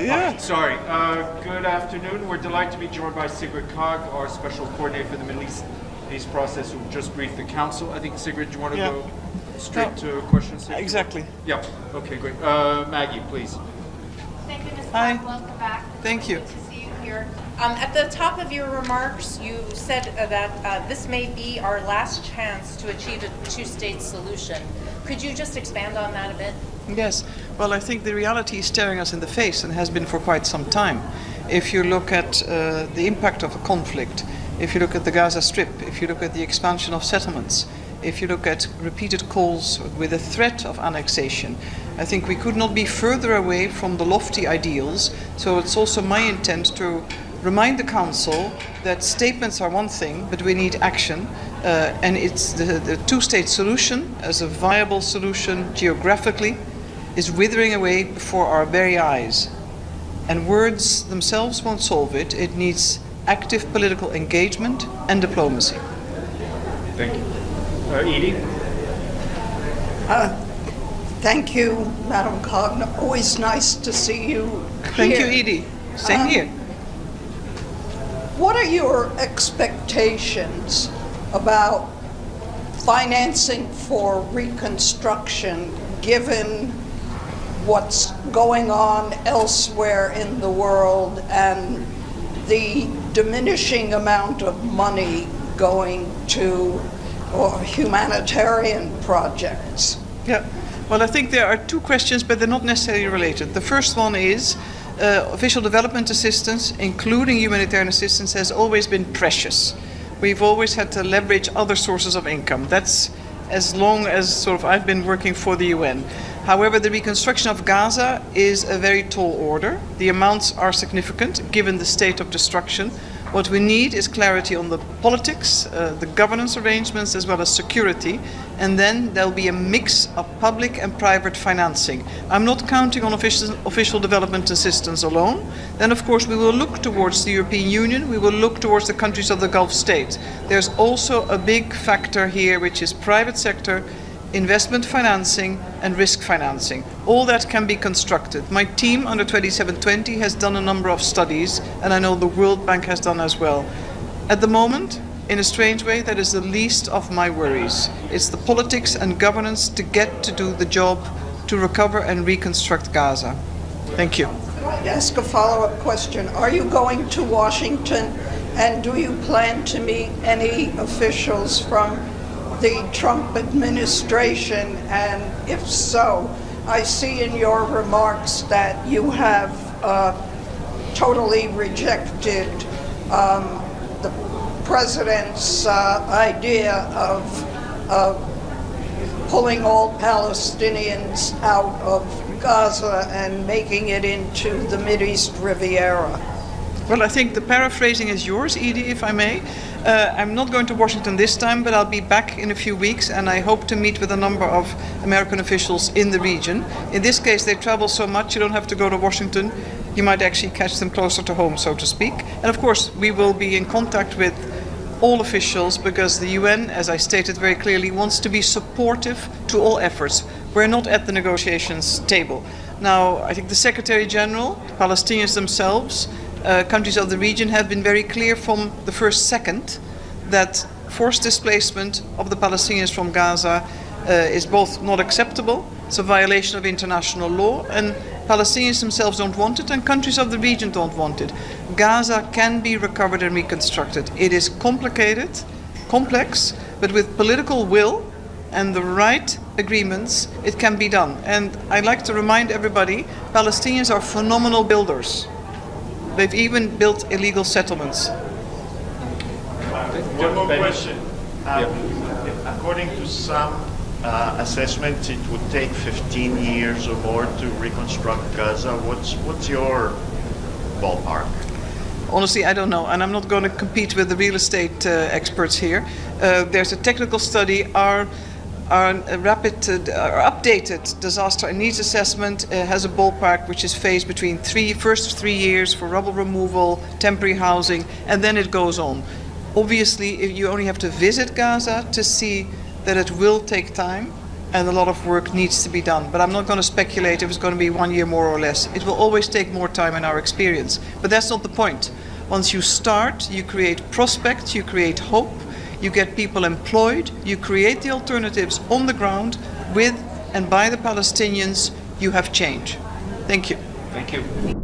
Yeah. Sorry. Good afternoon. We're delighted to be joined by Sigrid Kaag, our Special Coordinator for the Middle East Peace Process, who just briefed the Council. I think, Sigrid, do you want to go straight to questions? Exactly. Yeah. Okay, great. Maggie, please. Thank you, Ms. Hi. Kaag. Welcome back. Thank you. Good to see you here. At the top of your remarks, you said that this may be our last chance to achieve a two-state solution. Could you just expand on that a bit? Yes. Well, I think the reality is staring us in the face and has been for quite some time. If you look at the impact of a conflict, if you look at the Gaza Strip, if you look at the expansion of settlements, if you look at repeated calls with a threat of annexation, I think we could not be further away from the lofty ideals. So it's also my intent to remind the Council that statements are one thing, but we need action. And it's the two-state solution as a viable solution geographically is withering away before our very eyes. And words themselves won't solve it. It needs active political engagement and diplomacy. Thank you. Edie? Thank you, Madam Kaag. Always nice to see you Thank you, here. Edie. Same here. What are your expectations about financing for reconstruction, given what's going on elsewhere in the world and the diminishing amount of money going to humanitarian projects? Yeah. Well, I think there are two questions, but they're not necessarily related. The first one is official development assistance, including humanitarian assistance, has always been precious. We've always had to leverage other sources of income. That's as long as sort of I've been working for the UN. However, the reconstruction of Gaza is a very tall order. The amounts are significant given the state of destruction. What we need is clarity on the politics, the governance arrangements, as well as security, and then there'll be a mix of public and private financing. I'm not counting on official development assistance alone. Then, of course, we will look towards the European Union, we will look towards the countries of the Gulf states. There's also a big factor here, which is private sector, investment financing and risk financing. All that can be constructed. My team under 2720 has done a number of studies, and I know the World Bank has done as well. At the moment, in a strange way, that is the least of my worries. It's the politics and governance to get to do the job to recover and reconstruct Gaza. Thank you. I'd ask a follow-up question. Are you going to Washington, and do you plan to meet any officials from the Trump administration? And if so, I see in your remarks that you have totally rejected the president's idea of pulling all Palestinians out of Gaza and making it into the Mideast Riviera. Well, I think the paraphrasing is yours, Edie, if I may. I'm not going to Washington this time, but I'll be back in a few weeks, and I hope to meet with a number of American officials in the region. In this case, they travel so much, you don't have to go to Washington. You might actually catch them closer to home, so to speak. And of course, we will be in contact with all officials because the UN, as I stated very clearly, wants to be supportive to all efforts. We're not at the negotiations table. Now, I think the Secretary General, the Palestinians themselves, countries of the region have been very clear from the first second that forced displacement of the Palestinians from Gaza is both not acceptable, it's a violation of international law, and Palestinians themselves don't want it, and countries of the region don't want it. Gaza can be recovered and reconstructed. It is complicated, complex, but with political will and the right agreements, it can be done. And I'd like to remind everybody, Palestinians are phenomenal builders. They've even built illegal settlements. One more question. According to some assessments, it would take 15 years or more to reconstruct Gaza. What's your ballpark? Honestly, I don't know, and I'm not going to compete with the real estate experts here. There's a technical study. Our updated disaster and needs assessment has a ballpark which is phased between first 3 years for rubble removal, temporary housing, and then it goes on. Obviously, you only have to visit Gaza to see that it will take time, and a lot of work needs to be done. But I'm not going to speculate if it's going to be 1 year more or less. It will always take more time in our experience. But that's not the point. Once you start, you create prospects, you create hope, you get people employed, you create the alternatives on the ground with and by the Palestinians, you have change. Thank you. Thank you.